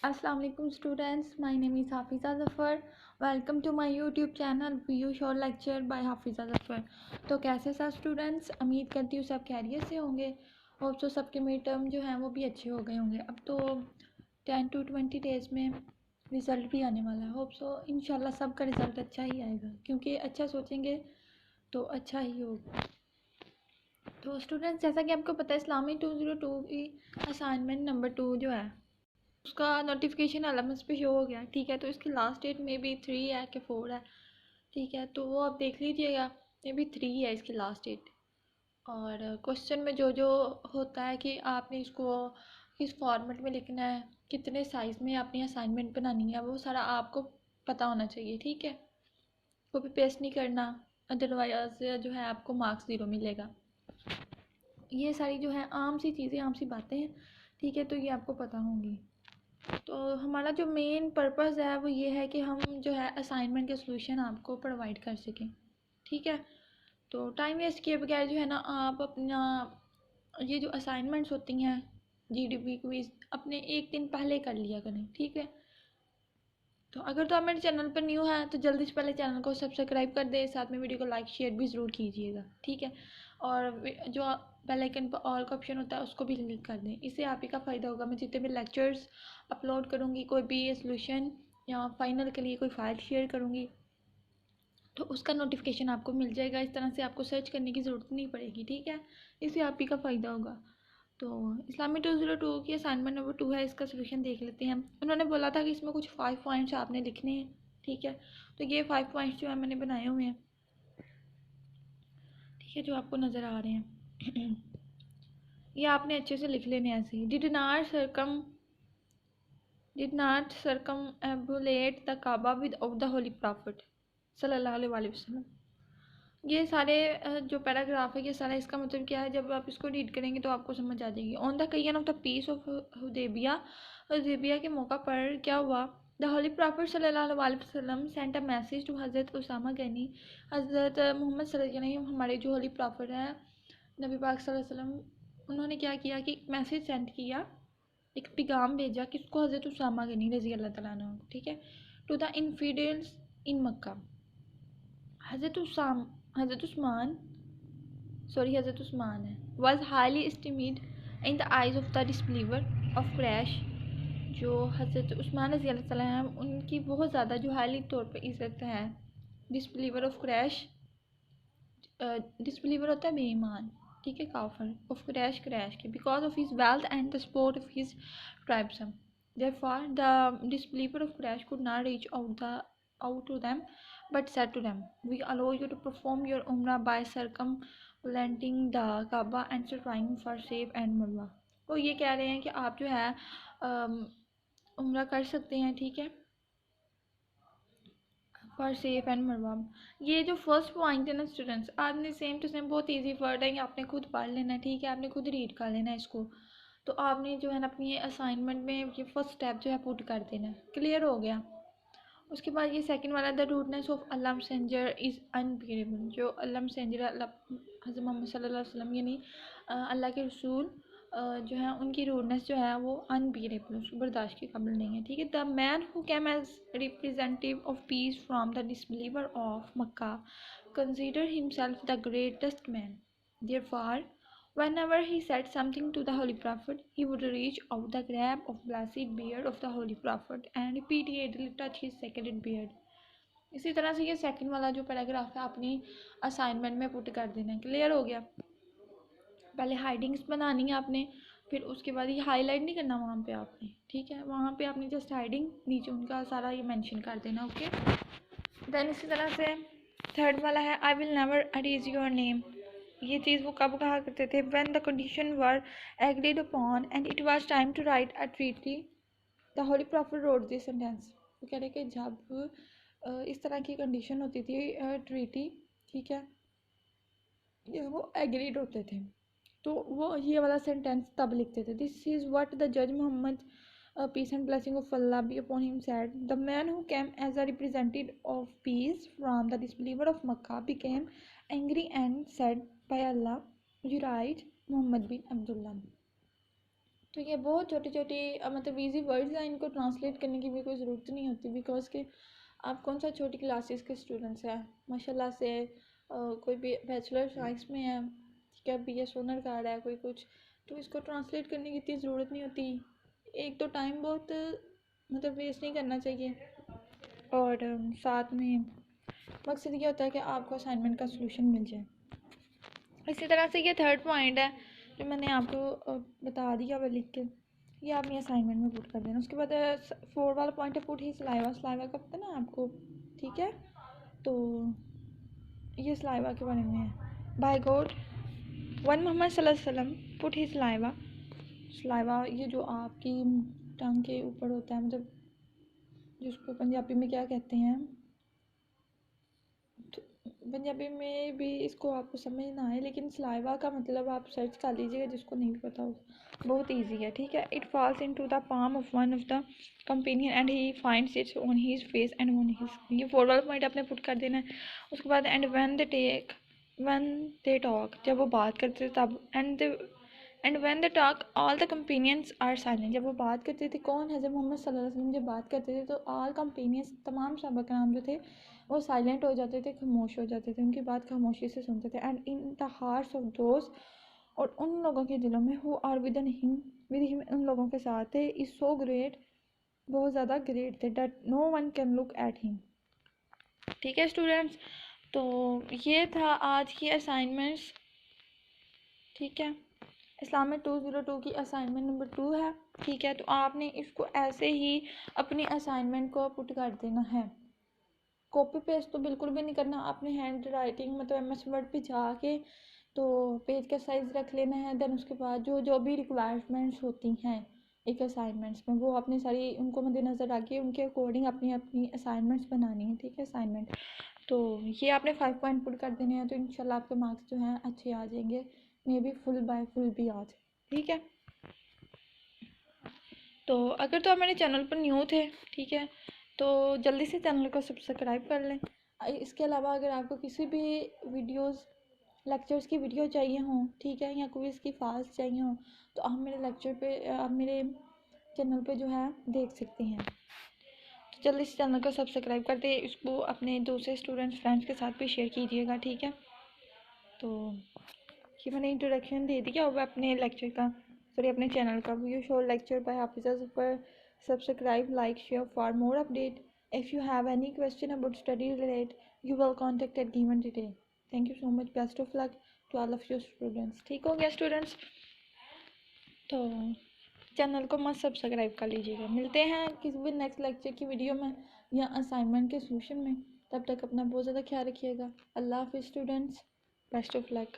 Assalamu alaikum students, my name is Hafiza Zafar. Welcome to my YouTube channel PU Short Lecture by Hafiza Zafar. तो कैसे सब students, उम्मीद करती हूँ सब खैरियत से होंगे। होप सो सबके मिड टर्म जो हैं वो भी अच्छे हो गए होंगे। अब तो 10 to 20 डेज़ में रिज़ल्ट भी आने वाला है। होप सो इंशाल्लाह सबका रिज़ल्ट अच्छा ही आएगा, क्योंकि अच्छा सोचेंगे तो अच्छा ही होगा। तो स्टूडेंट्स, जैसा कि आपको पता है, इस्लामी 202 की असाइनमेंट नंबर 2 जो है उसका नोटिफिकेशन एलएमएस पे शो हो गया। ठीक है, तो इसकी लास्ट डेट में भी 3 है कि 4 है। ठीक है, तो वो आप देख लीजिएगा, मे बी 3 है इसकी लास्ट डेट। और क्वेश्चन में जो जो होता है कि आपने इसको किस फॉर्मेट में लिखना है, कितने साइज़ में अपनी असाइनमेंट बनानी है, वो सारा आपको पता होना चाहिए। ठीक है, कॉपी पेस्ट नहीं करना, अदरवाइज जो है आपको मार्क्स 0 मिलेगा। ये सारी जो है आम सी चीज़ें, आम सी बातें हैं। ठीक है, तो ये आपको पता होंगी। तो हमारा जो मेन पर्पस है वो ये है कि हम जो है असाइनमेंट के सॉल्यूशन आपको प्रोवाइड कर सकें। ठीक है, तो टाइम वेस्ट किए बगैर जो है ना, आप अपना ये जो असाइनमेंट्स होती हैं जीडीपी क्विज अपने एक दिन पहले कर लिया करें। ठीक है, तो अगर तो आप मेरे चैनल पर न्यू हैं तो जल्दी से पहले चैनल को सब्सक्राइब कर दें, साथ में वीडियो को लाइक शेयर भी ज़रूर कीजिएगा। ठीक है, और जो बेल आइकन पर ऑल का ऑप्शन होता है उसको भी क्लिक कर दें, इससे आप ही का फ़ायदा होगा। मैं जितने भी लेक्चर्स अपलोड करूँगी, कोई भी सॉल्यूशन या फाइनल के लिए कोई फ़ाइल शेयर करूँगी, तो उसका नोटिफिकेशन आपको मिल जाएगा। इस तरह से आपको सर्च करने की ज़रूरत नहीं पड़ेगी। ठीक है, इससे आप ही का फ़ायदा होगा। तो इस्लामी 202 की असाइनमेंट नंबर 2 है, इसका सोल्यूशन देख लेते हैं। उन्होंने बोला था कि इसमें कुछ 5 पॉइंट्स आपने लिखने हैं। ठीक है, तो ये 5 पॉइंट्स जो है मैंने बनाए हुए हैं। ठीक है, जो आपको नज़र आ रहे हैं ये आपने अच्छे से लिख लेने ऐसे ही। Did not circumambulate the Kaaba without the holy prophet सल्लल्लाहु अलैहि वसल्लम। ये सारे जो पैराग्राफ है, ये सारा इसका मतलब क्या है, जब आप इसको रीड करेंगे तो आपको समझ आ जाएगी। On the occasion of the peace of Hudaibiya के मौका पर क्या हुआ, द होली प्रॉफिट सल्लल्लाहु अलैहि वसल्लम सेंट अ मैसेज टू हज़रत उसामा गनी। हज़रत मोहम्मद सल्लल्लाहु अलैहि वसल्लम, हमारे जो होली प्रॉफिट हैं नबी पाक सल्लल्लाहु अलैहि वसल्लम, उन्होंने क्या किया कि मैसेज सेंड किया, एक पैगाम भेजा किसको, हज़रत उसामा गनी रज़ी अल्लाह तआला अन्हु। ठीक है, टू द इनफिडेल्स इन मक्का। हज़रत उस्मान हज़रत उस्मान है was highly esteemed in the eyes of the disbeliever of Quraysh. जो हज़रत उस्मान रज़ी अल्लाह तआला हैं, उनकी बहुत ज़्यादा जो हाईली तौर पर इज़्ज़त है। डिसबिलीवर ऑफ क्रैश, डिसबिलीवर होता है बेईमान। ठीक है, काफर। ऑफ क्रैश के, because of his wealth and the support of his tribes. Therefore, the disbeliever of Quraysh could not reach out to them, but said to them, "We allow you to perform your Umrah by circumventing the Kaaba and trying for safe and Marwa." वो ये कह रहे हैं कि आप जो है उम्रा कर सकते हैं। ठीक है, फॉर सेफ एंड मरवा। ये जो फर्स्ट पॉइंट है ना स्टूडेंट्स, आपने सेम टू सेम बहुत इजी वर्ड है, आपने खुद पढ़ लेना है। ठीक है, आपने खुद रीड कर लेना है इसको। तो आपने जो है ना अपनी असाइनमेंट में ये फर्स्ट स्टेप जो है पुट कर देना है। क्लियर हो गया। उसके बाद ये सेकंड वाला, the rudeness of Allah messenger is unbearable. जो अल्लाह मैसेंजर हज़रत मोहम्मद सल्लल्लाहु अलैहि वसल्लम यानी अल्लाह के रसूल जो है, उनकी रूडनेस जो है वो अनबियरेबल, उसको बर्दाश्त के काबिल नहीं है। ठीक है, the man who came as representative of peace from the disbeliever of Mecca consider himself the greatest man. Therefore whenever he said something to the Holy Prophet, he would reach out the grab of blessed beard of the Holy Prophet and repeatedly touch his sacred beard. इसी तरह से ये second वाला जो paragraph है अपनी assignment में put कर देना है। क्लियर हो गया। पहले हाइडिंग्स बनानी है आपने, फिर उसके बाद ये हाईलाइट नहीं करना वहाँ पे आपने। ठीक है, वहाँ पे आपने जस्ट हाइडिंग नीचे उनका सारा ये मेंशन कर देना। ओके, देन इसी तरह से थर्ड वाला है, I will never erase your name. ये चीज़ वो कब कहा करते थे, when the condition were agreed upon and it was time to write a treaty, the holy prophet wrote this sentence. वो कह रहे कि जब इस तरह की कंडीशन होती थी ट्रीटी, ठीक है, वो एग्रीड होते थे, तो वो ये वाला सेंटेंस तब लिखते थे। दिस इज़ व्हाट द जज Mohammad peace and blessing of Allah be upon him said, the man who came as a representative of peace from the disbeliever of Makkah became angry and said, by Allah, you right, Muhammad bin Abdullah. तो ये बहुत छोटी छोटी मतलब easy words हैं, इनको translate करने की भी कोई ज़रूरत नहीं होती, बिकॉज कि आप कौन सा छोटी क्लासेस के स्टूडेंट्स हैं माशाल्लाह से। कोई भी बैचलर साइंस में है, ठीक है, BS ऑनर कर रहा है कोई कुछ, तो इसको ट्रांसलेट करने की इतनी ज़रूरत नहीं होती। एक तो टाइम बहुत मतलब वेस्ट नहीं करना चाहिए, और साथ में मकसद ये होता है कि आपको असाइनमेंट का सलूशन मिल जाए। इसी तरह से ये थर्ड पॉइंट है जो मैंने आपको बता दिया वो लिख के, ये आपने असाइनमेंट में पुट कर देना। उसके बाद 4 वाला पॉइंट है पुट ही सलाइवा। सलाइवा का पता ना आपको, ठीक है, तो ये सलाइवा के बारे में है। बाय गॉड वन मोहम्मद सल्लल्लाहु अलैहि वसल्लम पुट ही सलाइवा। सलाइवा ये जो आपकी टंग के ऊपर होता है, मतलब जिसको पंजाबी में क्या कहते हैं, तो पंजाबी में भी इसको आपको समझ ना आए, लेकिन सलाइवा का मतलब आप सर्च कर लीजिएगा, जिसको नहीं भी पता हो, बहुत इजी है, ठीक है। It falls into the palm of one of the companion and he finds it on his face and on his, ये 4 वाला पॉइंट आपने पुट कर देना है। उसके बाद एंड व्हेन दे टॉक, जब वो बात करते थे तब, and when they talk all the companions are silent, जब वो बात करते थे, कौन हज़रत मोहम्मद सल्लल्लाहु अलैहि वसल्लम जब बात करते थे तो ऑल कंपेनियंस, तमाम सहाबा कराम जो थे वो साइलेंट हो जाते थे, खामोश हो जाते थे, उनकी बात खामोशी से सुनते थे। And in the hearts of those, और उन लोगों के दिलों में, हु आर विद हिम उन लोगों के साथ थे, इज़ सो ग्रेट, बहुत ज़्यादा ग्रेट थे, that no one can look at him. ठीक है स्टूडेंट्स, तो ये था आज की असाइनमेंट्स, ठीक है। इस्लामिक 202 की असाइनमेंट नंबर 2 है, ठीक है। तो आपने इसको ऐसे ही अपनी असाइनमेंट को पुट कर देना है, कॉपी पेस्ट तो बिल्कुल भी नहीं करना। आपने हैंड राइटिंग मतलब MS वर्ड पे जाके तो पेज का साइज़ रख लेना है, देन उसके बाद जो जो भी रिक्वायरमेंट्स होती हैं एक असाइनमेंट्स में, वो आपने सारी उनको मद्देनज़र रखिए, उनके अकॉर्डिंग अपनी अपनी असाइनमेंट्स बनानी है, ठीक है। असाइनमेंट तो ये आपने 5 पॉइंट पुट कर देने हैं, तो इंशाल्लाह आपके मार्क्स जो हैं अच्छे आ जाएंगे, maybe full by full भी आ जाए, ठीक है। तो अगर तो आप मेरे चैनल पर न्यू थे, ठीक है, तो जल्दी से चैनल को सब्सक्राइब कर लें। इसके अलावा अगर आपको किसी भी वीडियोस लेक्चर्स की वीडियो चाहिए हों, ठीक है, या कोई इसकी फास्ट चाहिए हो, तो आप मेरे लेक्चर पे आप मेरे चैनल पे जो है देख सकते हैं। तो जल्दी से चैनल को सब्सक्राइब कर दे, इसको अपने दूसरे स्टूडेंट्स फ्रेंड्स के साथ भी शेयर कीजिएगा, ठीक है। तो ये मैंने इंट्रोडक्शन दे दिया, अब अपने लेक्चर का, सॉरी अपने चैनल का, व्यू शोर lecture by Hafiza Zafar, subscribe like share for more update. If you have any question about study related you will contact at given detail. Thank you so much, best of luck to all of your students. ठीक हो गया students, तो channel को मस्त subscribe कर लीजिएगा। मिलते हैं किसी भी नेक्स्ट लेक्चर की वीडियो में या असाइनमेंट के सोल्यूशन में, तब तक अपना बहुत ज़्यादा ख्याल रखिएगा। अल्लाह हाफिज़ स्टूडेंट्स, बेस्ट ऑफ लक।